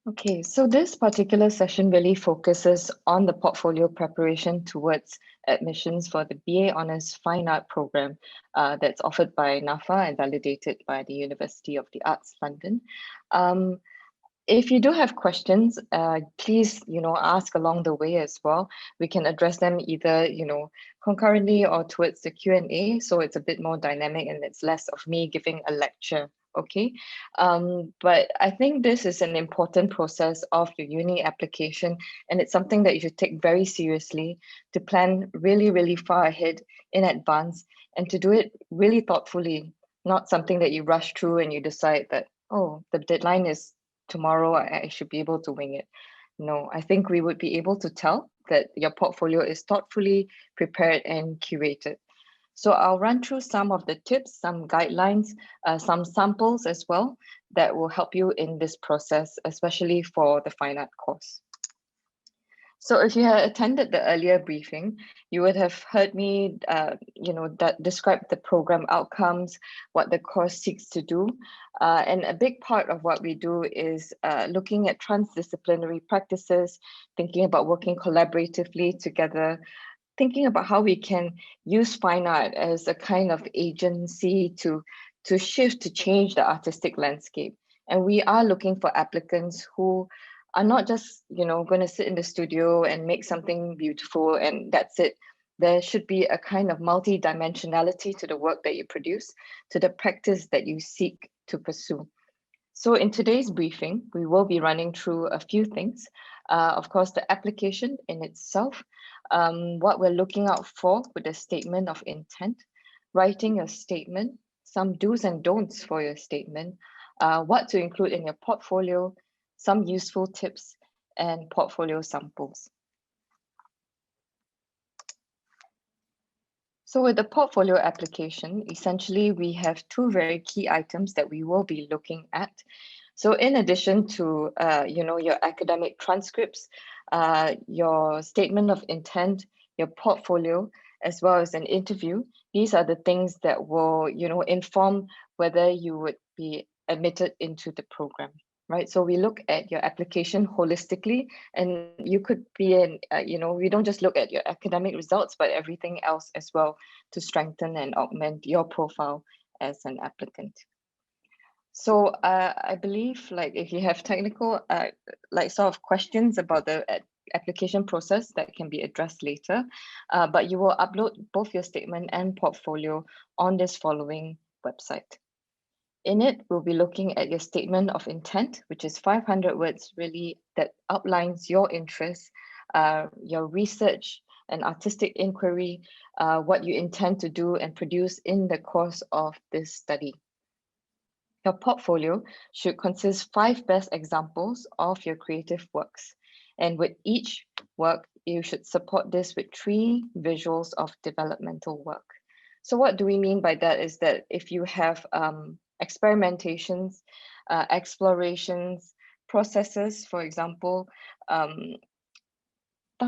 Okay, so this particular session really focuses on the portfolio preparation towards admissions for the BA Honours Fine Art program that's offered by NAFA and validated by the University of the Arts London. Um, if you do have questions, please, ask along the way as well. We can address them either, concurrently or towards the Q&A. So it's a bit more dynamic and it's less of me giving a lecture. Okay. But I think this is an important process of your uni application, and it's something that you should take very seriously to plan really, really far ahead in advance and to do it really thoughtfully, not something that you rush through and you decide that, oh, the deadline is tomorrow, I should be able to wing it. No, I think we would be able to tell that your portfolio is thoughtfully prepared and curated. So I'll run through some of the tips, some guidelines, some samples as well that will help you in this process, especially for the fine art course. So if you had attended the earlier briefing, you would have heard me, that describe the program outcomes, what the course seeks to do. And a big part of what we do is looking at transdisciplinary practices, thinking about working collaboratively together, thinking about how we can use fine art as a kind of agency to shift, to change the artistic landscape. And we are looking for applicants who are not just, going to sit in the studio and make something beautiful and that's it. There should be a kind of multi-dimensionality to the work that you produce, to the practice that you seek to pursue. So in today's briefing, we will be running through a few things. Of course, the application in itself, what we're looking out for with a statement of intent, writing a statement, some do's and don'ts for your statement, what to include in your portfolio, some useful tips, and portfolio samples. So with the portfolio application, essentially we have two very key items that we will be looking at. So in addition to, your academic transcripts, your statement of intent, your portfolio, as well as an interview, these are the things that will, inform whether you would be admitted into the program, right? So we look at your application holistically, and you could be in, we don't just look at your academic results, but everything else as well to strengthen and augment your profile as an applicant. So I believe, like, if you have technical, sort of questions about the application process, that can be addressed later. But you will upload both your statement and portfolio on this following website. In it, we'll be looking at your statement of intent, which is 500 words really that outlines your interests, your research and artistic inquiry, what you intend to do and produce in the course of this study. Your portfolio should consist 5 best examples of your creative works. And with each work, you should support this with 3 visuals of developmental work. So what do we mean by that is that if you have experimentations, explorations, processes, for example,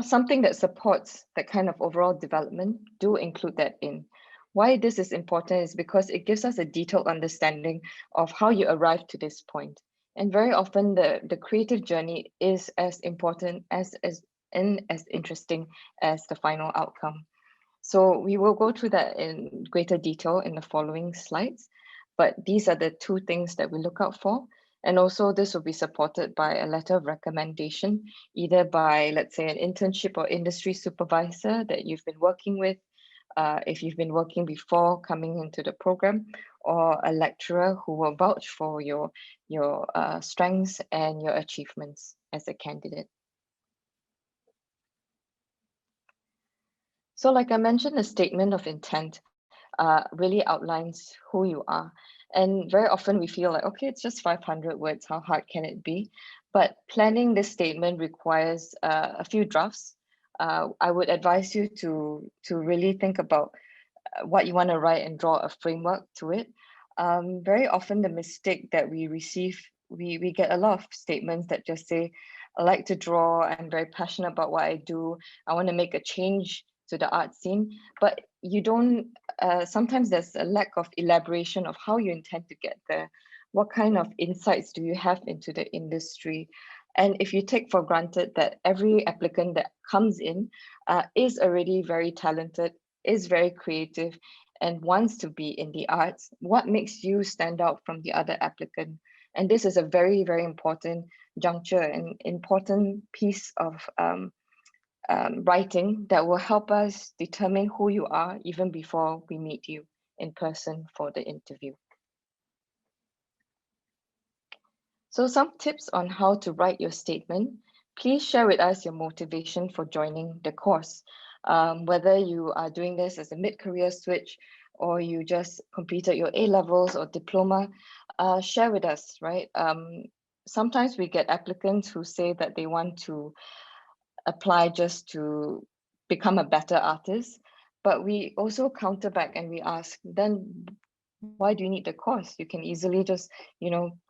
something that supports that kind of overall development, do include that in. Why this is important is because it gives us a detailed understanding of how you arrived to this point. And very often the creative journey is as important as interesting as the final outcome. So we will go through that in greater detail in the following slides, but these are the 2 things that we look out for. And also this will be supported by a letter of recommendation, either by, let's say, an internship or industry supervisor that you've been working with, if you've been working before coming into the program, or a lecturer who will vouch for your strengths and your achievements as a candidate. So like I mentioned, the statement of intent really outlines who you are. And very often we feel like, okay, it's just 500 words, how hard can it be? But planning this statement requires a few drafts. I would advise you to really think about what you want to write and draw a framework to it. Very often the mistake that we receive, we get a lot of statements that just say, I like to draw, I'm very passionate about what I do, I want to make a change to the art scene, but you don't, sometimes there's a lack of elaboration of how you intend to get there. What kind of insights do you have into the industry? And if you take for granted that every applicant that comes in is already very talented, is very creative, and wants to be in the arts, what makes you stand out from the other applicant? And this is a very, very important juncture and important piece of writing that will help us determine who you are even before we meet you in person for the interview. So some tips on how to write your statement. Please share with us your motivation for joining the course. Whether you are doing this as a mid-career switch or you just completed your A-levels or diploma, share with us, right? Sometimes we get applicants who say that they want to apply just to become a better artist, but we also counter back and we ask, then why do you need the course? You can easily just,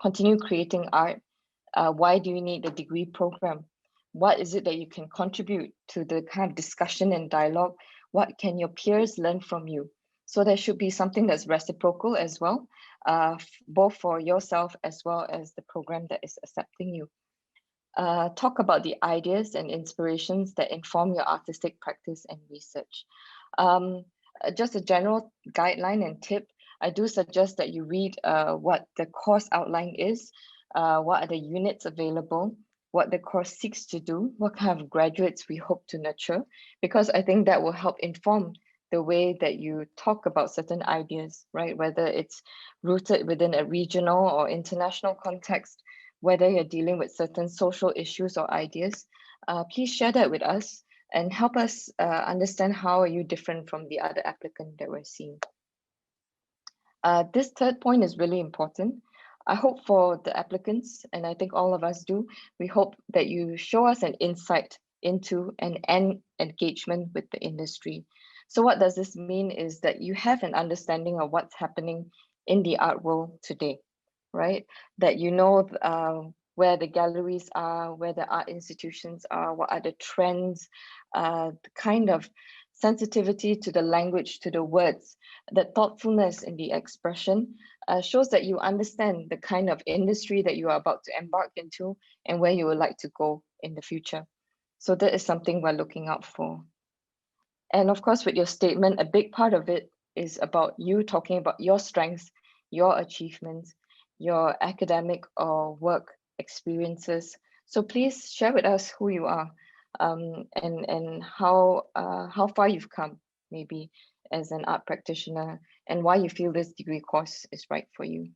continue creating art. Why do you need the degree program? What is it that you can contribute to the kind of discussion and dialogue? What can your peers learn from you? So there should be something that's reciprocal as well, both for yourself as well as the program that is accepting you. Talk about the ideas and inspirations that inform your artistic practice and research. Just a general guideline and tip, I do suggest that you read what the course outline is, what are the units available, what the course seeks to do, what kind of graduates we hope to nurture, because I think that will help inform the way that you talk about certain ideas, right? Whether it's rooted within a regional or international context, whether you're dealing with certain social issues or ideas, please share that with us and help us understand how are you different from the other applicant that we're seeing. This third point is really important. I hope for the applicants, and I think all of us do, we hope that you show us an insight into an engagement with the industry. So what does this mean is that you have an understanding of what's happening in the art world today, right? That you know where the galleries are, where the art institutions are, what are the trends, the kind of sensitivity to the language, to the words, that thoughtfulness in the expression shows that you understand the kind of industry that you are about to embark into and where you would like to go in the future. So that is something we're looking out for. And of course, with your statement, a big part of it is about you talking about your strengths, your achievements, your academic or work experiences. So please share with us who you are and how far you've come, maybe as an art practitioner, and why you feel this degree course is right for you.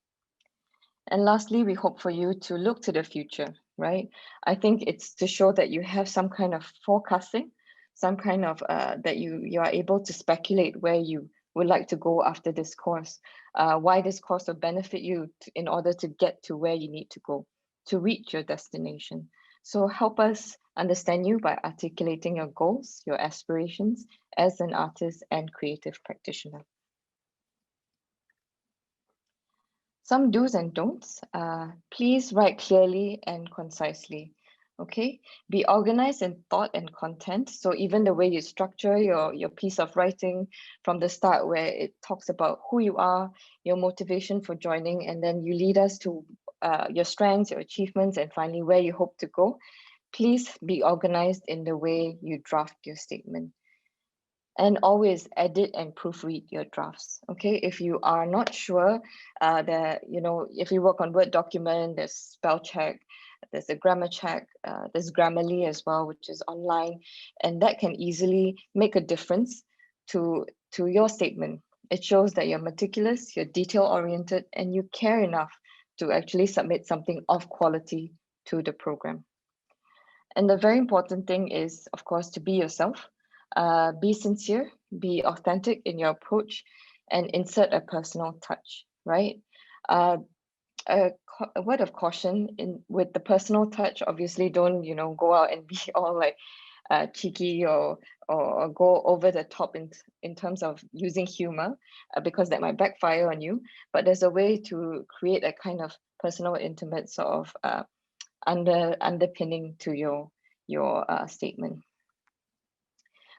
And lastly, we hope for you to look to the future, right? I think it's to show that you have some kind of forecasting, some kind of that you are able to speculate where you would like to go after this course, why this course will benefit you in order to get to where you need to go, to reach your destination. So help us understand you by articulating your goals, your aspirations as an artist and creative practitioner. Some do's and don'ts. Please write clearly and concisely. Okay, be organized in thought and content. So even the way you structure your piece of writing from the start, where it talks about who you are, your motivation for joining, and then you lead us to your strengths, your achievements, and finally where you hope to go. Please be organized in the way you draft your statement. And always edit and proofread your drafts. Okay, if you are not sure that, if you work on Word document, there's spell check, there's a grammar check, there's Grammarly as well, which is online, and that can easily make a difference to your statement. It shows that you're meticulous, you're detail oriented, and you care enough to actually submit something of quality to the program. And the very important thing is, of course, to be yourself. Be sincere, be authentic in your approach, and insert a personal touch, right? A word of caution with the personal touch, obviously don't, go out and be all like cheeky or go over the top in terms of using humor, because that might backfire on you. But there's a way to create a kind of personal, intimate sort of underpinning to your statement.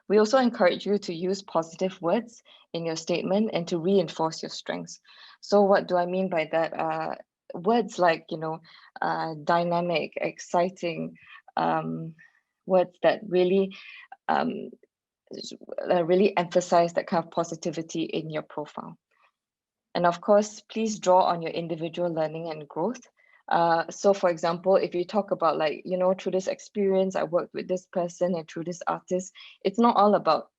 We also encourage you to use positive words in your statement and to reinforce your strengths. So what do I mean by that? words like, dynamic, exciting, words that um, really emphasize that kind of positivity in your profile. And of course, please draw on your individual learning and growth. So for example, if you talk about like, through this experience, I worked with this person and through this artist, it's not all about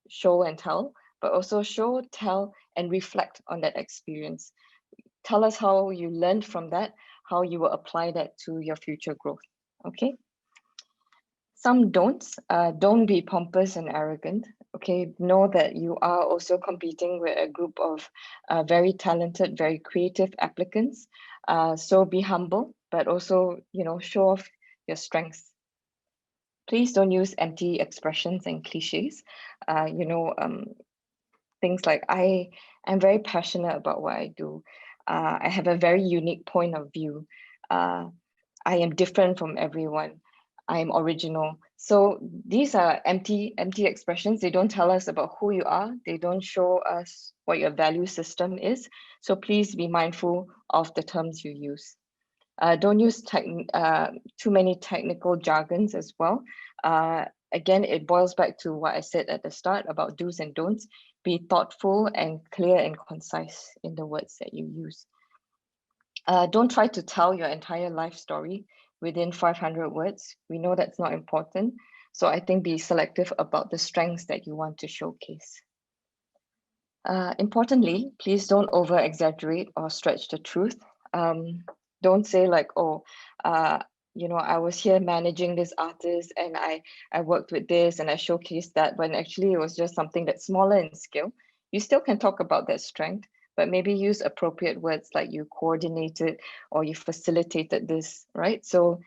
show and tell, but also show, tell, and reflect on that experience. Tell us how you learned from that, how you will apply that to your future growth, okay? Some don'ts. Don't be pompous and arrogant. Okay, know that you are also competing with a group of very talented, very creative applicants. So be humble, but also, show off your strengths. Please don't use empty expressions and cliches. Uh, you know, um, Things like I'm very passionate about what I do. I have a very unique point of view. Uh, I am different from everyone. I'm original. So these are empty expressions. They don't tell us about who you are. They don't show us what your value system is. So please be mindful of the terms you use. Don't use too many technical jargons as well. Again, it boils back to what I said at the start about do's and don'ts. Be thoughtful and clear and concise in the words that you use. Don't try to tell your entire life story within 500 words. We know that's not important. So I think be selective about the strengths that you want to showcase. Importantly, please don't over exaggerate or stretch the truth. Don't say like, oh, I was here managing this artist and I worked with this and I showcased that, when actually it was just something that's smaller in scale. You still can talk about that strength, but maybe use appropriate words like you coordinated or you facilitated this, right? So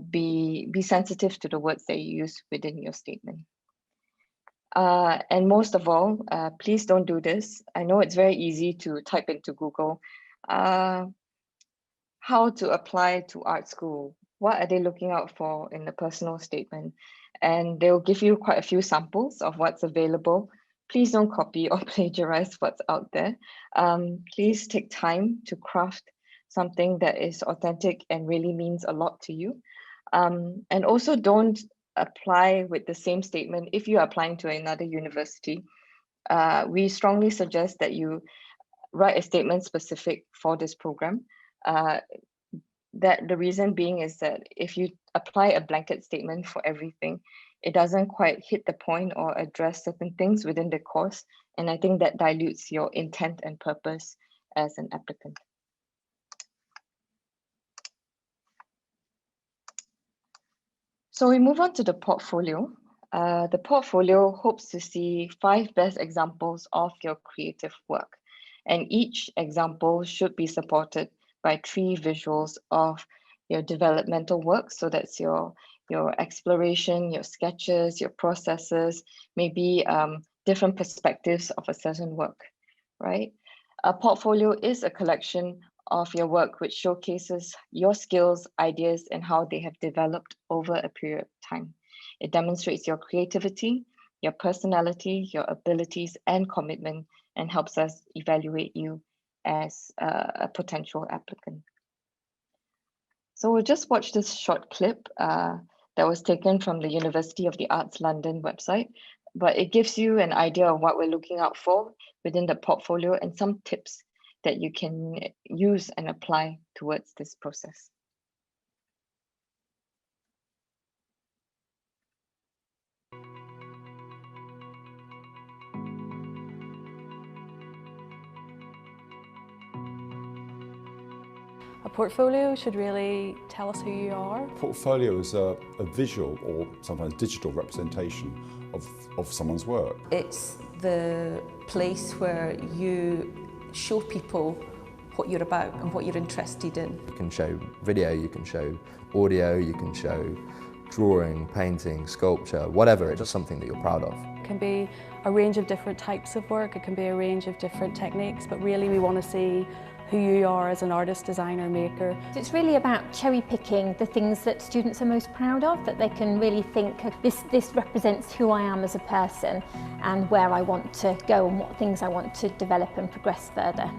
be sensitive to the words that you use within your statement. And most of all, please don't do this. I know it's very easy to type into Google, how to apply to art school. What are they looking out for in the personal statement? And they'll give you quite a few samples of what's available. Please don't copy or plagiarize what's out there. Please take time to craft something that is authentic and really means a lot to you. And also don't apply with the same statement if you are applying to another university. We strongly suggest that you write a statement specific for this program. That the reason being is that if you apply a blanket statement for everything, it doesn't quite hit the point or address certain things within the course. And I think that dilutes your intent and purpose as an applicant. So we move on to the portfolio. The portfolio hopes to see 5 best examples of your creative work. And each example should be supported by 3 visuals of your developmental work. So that's your exploration, your sketches, your processes, maybe different perspectives of a certain work, right? A portfolio is a collection of your work which showcases your skills, ideas, and how they have developed over a period of time. It demonstrates your creativity, your personality, your abilities, and commitment, and helps us evaluate you as a potential applicant. So we'll just watch this short clip that was taken from the University of the Arts London website, but it gives you an idea of what we're looking out for within the portfolio and some tips that you can use and apply towards this process. A portfolio should really tell us who you are. Portfolio is a visual or sometimes digital representation of someone's work. It's the place where you show people what you're about and what you're interested in. You can show video, you can show audio, you can show drawing, painting, sculpture, whatever. It's just something that you're proud of. It can be a range of different types of work, it can be a range of different techniques, but really we want to see who you are as an artist, designer, maker. It's really about cherry picking the things that students are most proud of, that they can really think this represents who I am as a person and where I want to go and what things I want to develop and progress further.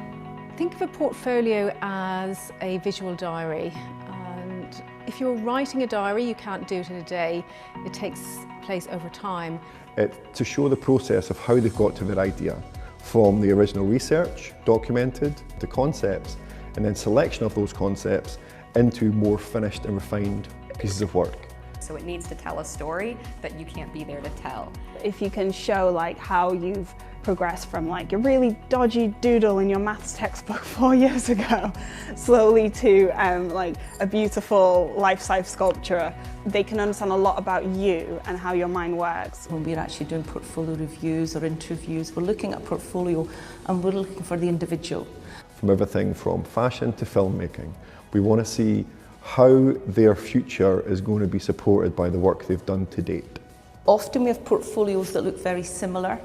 Think of a portfolio as a visual diary, and if you're writing a diary, you can't do it in a day. It takes place over time. To show the process of how they've got to their idea, from the original research, documented, to concepts, and then selection of those concepts into more finished and refined pieces of work. So it needs to tell a story that you can't be there to tell. If you can show like how you've progressed from like a really dodgy doodle in your maths textbook 4 years ago, slowly to like a beautiful life-size sculpture, they can understand a lot about you and how your mind works. When we're actually doing portfolio reviews or interviews, we're looking at portfolio and we're looking for the individual. From everything from fashion to filmmaking, we want to see how their future is going to be supported by the work they've done to date. Often we have portfolios that look very similar.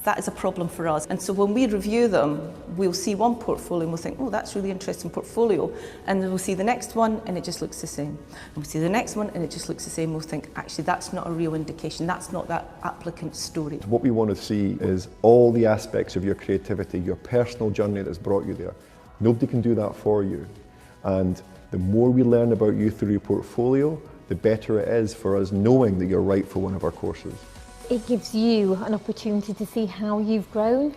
That is a problem for us. And so when we review them, we'll see one portfolio and we'll think, oh, that's a really interesting portfolio. And then we'll see the next one and it just looks the same. And we'll see the next one and it just looks the same. We'll think, actually, that's not a real indication. That's not that applicant's story. What we want to see is all the aspects of your creativity, your personal journey that's brought you there. Nobody can do that for you. And the more we learn about you through your portfolio, the better it is for us knowing that you're right for one of our courses. It gives you an opportunity to see how you've grown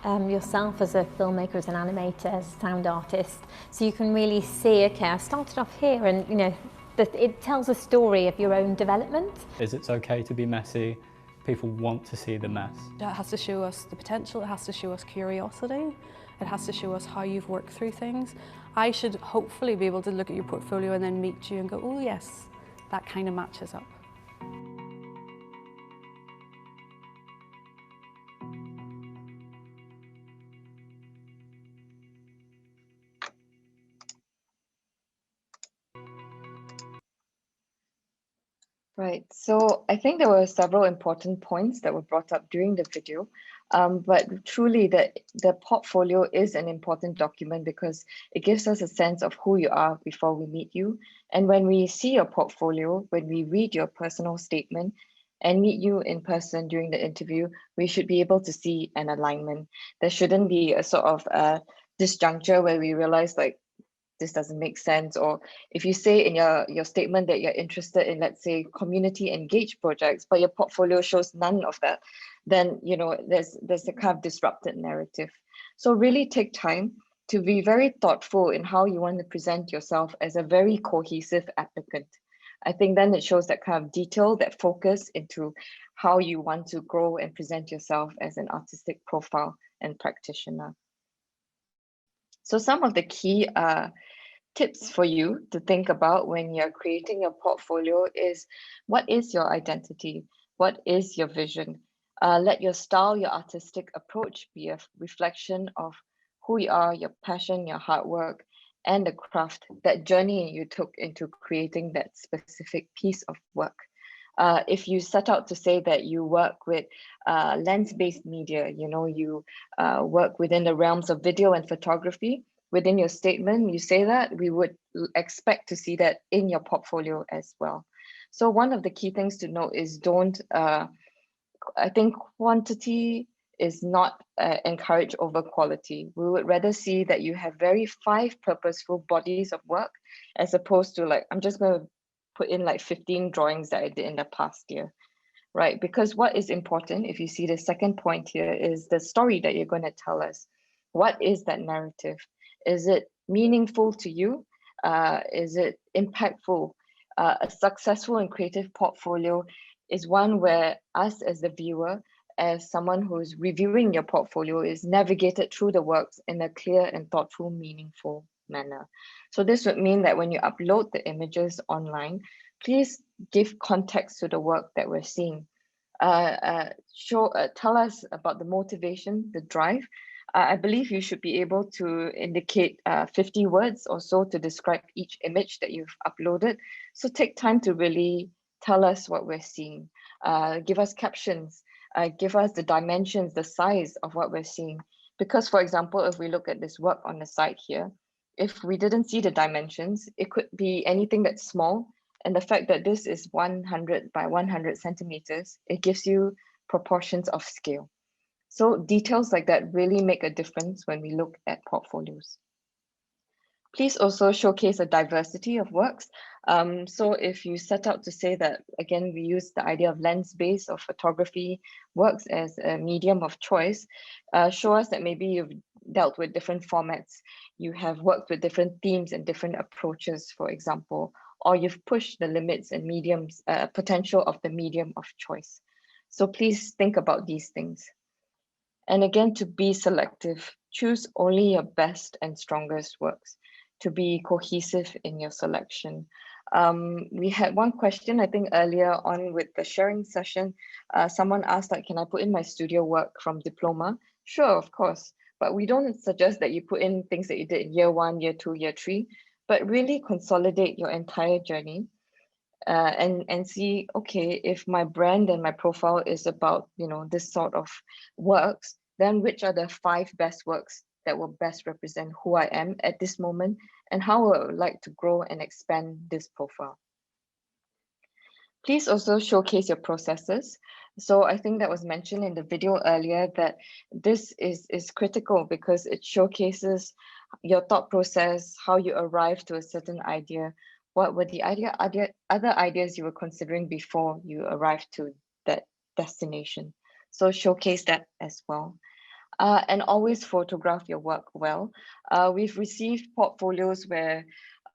yourself as a filmmaker, as an animator, as a sound artist. So you can really see, okay, I started off here, and you know, it tells a story of your own development. It's okay to be messy. People want to see the mess. It has to show us the potential, it has to show us curiosity, it has to show us how you've worked through things. I should hopefully be able to look at your portfolio and then meet you and go, oh yes, that kind of matches up. Right, so I think there were several important points that were brought up during the video, but truly the portfolio is an important document because it gives us a sense of who you are before we meet you. And when we see your portfolio, when we read your personal statement and meet you in person during the interview, we should be able to see an alignment. There shouldn't be a sort of disjuncture where we realize like, this doesn't make sense, or if you say in your statement that you're interested in, let's say, community engaged projects, but your portfolio shows none of that, then you know there's a kind of disrupted narrative. So really take time to be very thoughtful in how you want to present yourself as a very cohesive applicant. I think then it shows that kind of detail, that focus into how you want to grow and present yourself as an artistic profile and practitioner. So some of the key tips for you to think about when you're creating your portfolio is, what is your identity? What is your vision? Let your style, your artistic approach be a reflection of who you are, your passion, your hard work, and the craft, that journey you took into creating that specific piece of work. If you set out to say that you work with lens-based media, you know, you work within the realms of video and photography, within your statement, you say that, we would expect to see that in your portfolio as well. So one of the key things to note is I think quantity is not encouraged over quality. We would rather see that you have 5 purposeful bodies of work, as opposed to like, I'm just going to put in like 15 drawings that I did in the past year, right? Because what is important, if you see the second point here, is the story that you're going to tell us. What is that narrative? Is it meaningful to you? Is it impactful? A successful and creative portfolio is one where us as the viewer, as someone who's reviewing your portfolio, is navigated through the works in a clear and thoughtful, meaningful manner. So this would mean that when you upload the images online, please give context to the work that we're seeing. Tell us about the motivation, the drive. I believe you should be able to indicate 50 words or so to describe each image that you've uploaded. So take time to really tell us what we're seeing. Give us captions, give us the dimensions, the size of what we're seeing. Because, for example, if we look at this work on the side here, if we didn't see the dimensions, it could be anything that's small. And the fact that this is 100 by 100 centimeters, it gives you proportions of scale. So details like that really make a difference when we look at portfolios. Please also showcase a diversity of works. So if you set out to say that, again, we use the idea of lens-based or photography works as a medium of choice, show us that maybe you've dealt with different formats, you have worked with different themes and different approaches, for example, or you've pushed the limits and mediums, potential of the medium of choice. So please think about these things. And again, to be selective, choose only your best and strongest works, to be cohesive in your selection. We had one question, I think earlier on with the sharing session, someone asked, like, can I put in my studio work from diploma? Sure, of course. But we don't suggest that you put in things that you did in year 1, year 2, year 3, but really consolidate your entire journey. And see, okay, if my brand and my profile is about, you know, this sort of works, then which are the 5 best works that will best represent who I am at this moment and how I would like to grow and expand this profile. Please also showcase your processes. So I think that was mentioned in the video earlier that this is critical because it showcases your thought process, how you arrived to a certain idea, what were the other ideas you were considering before you arrived to that destination. So showcase that as well. And always photograph your work well. We've received portfolios where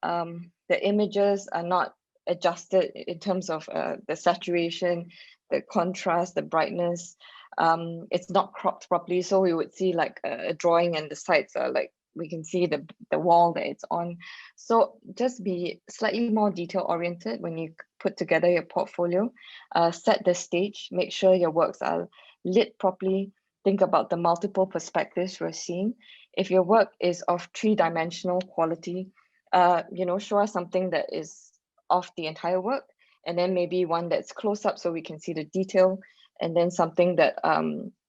the images are not adjusted in terms of the saturation, the contrast, the brightness. It's not cropped properly. So we would see like a drawing and the sides are like, we can see the wall that it's on. So just be slightly more detail oriented when you put together your portfolio. Set the stage, make sure your works are lit properly. Think about the multiple perspectives we're seeing. If your work is of 3-dimensional quality, you know, show us something that is of the entire work, and then maybe one that's close up so we can see the detail, and then something that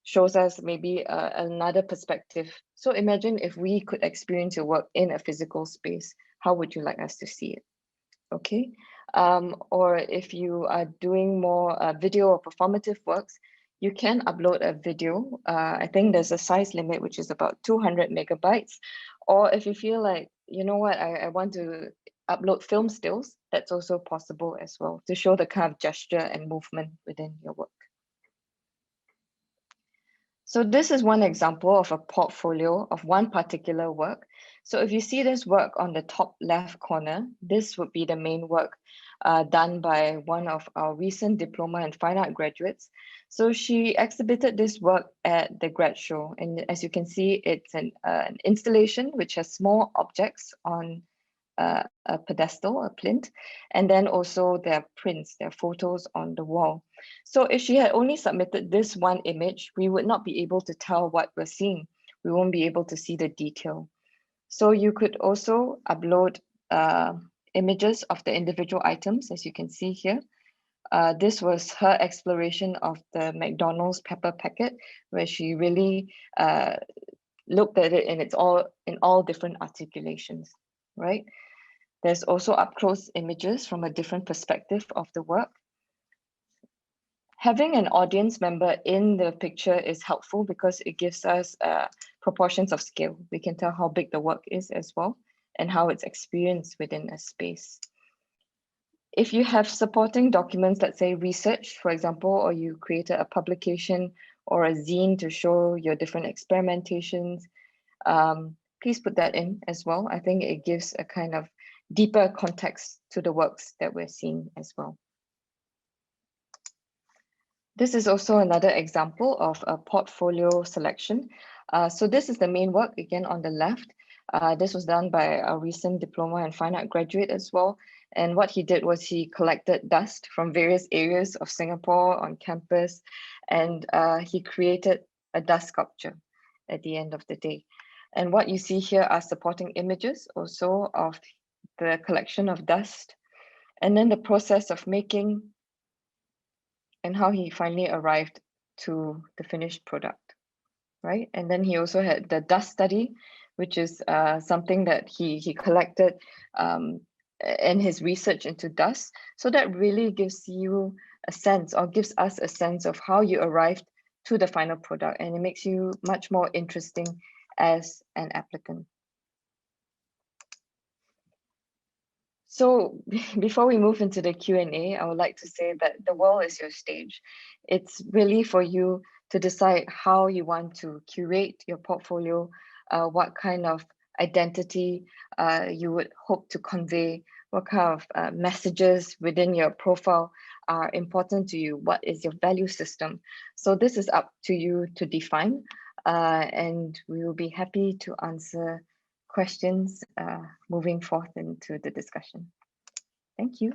shows us maybe another perspective. So imagine if we could experience your work in a physical space, how would you like us to see it? Okay. Or if you are doing more video or performative works, you can upload a video. I think there's a size limit, which is about 200 megabytes. Or if you feel like, you know what, I want to upload film stills, that's also possible as well to show the kind of gesture and movement within your work. So this is one example of a portfolio of one particular work. So if you see this work on the top left corner, this would be the main work done by one of our recent diploma and fine art graduates. So she exhibited this work at the grad show. And as you can see, it's an installation which has small objects on a pedestal, a plinth, and then also their prints, their photos on the wall. So if she had only submitted this one image, we would not be able to tell what we're seeing. We won't be able to see the detail. So you could also upload images of the individual items, as you can see here. This was her exploration of the McDonald's pepper packet, where she really looked at it in all different articulations, right? There's also up-close images from a different perspective of the work. Having an audience member in the picture is helpful because it gives us proportions of scale. We can tell how big the work is as well and how it's experienced within a space. If you have supporting documents, let's say research, for example, or you created a publication or a zine to show your different experimentations, please put that in as well. I think it gives a kind of deeper context to the works that we're seeing as well. This is also another example of a portfolio selection. So this is the main work, again, on the left. This was done by a recent diploma and fine art graduate as well. And what he did was he collected dust from various areas of Singapore on campus, and he created a dust sculpture at the end of the day. And what you see here are supporting images also of the collection of dust, and then the process of making and how he finally arrived to the finished product, right? And then he also had the dust study, which is something that he collected in his research into dust. So that really gives you a sense, or gives us a sense of how you arrived to the final product, and it makes you much more interesting as an applicant. So before we move into the Q&A, I would like to say that the world is your stage. It's really for you to decide how you want to curate your portfolio, what kind of identity you would hope to convey, what kind of messages within your profile are important to you, what is your value system. So this is up to you to define, and we will be happy to answer questions moving forth into the discussion. Thank you.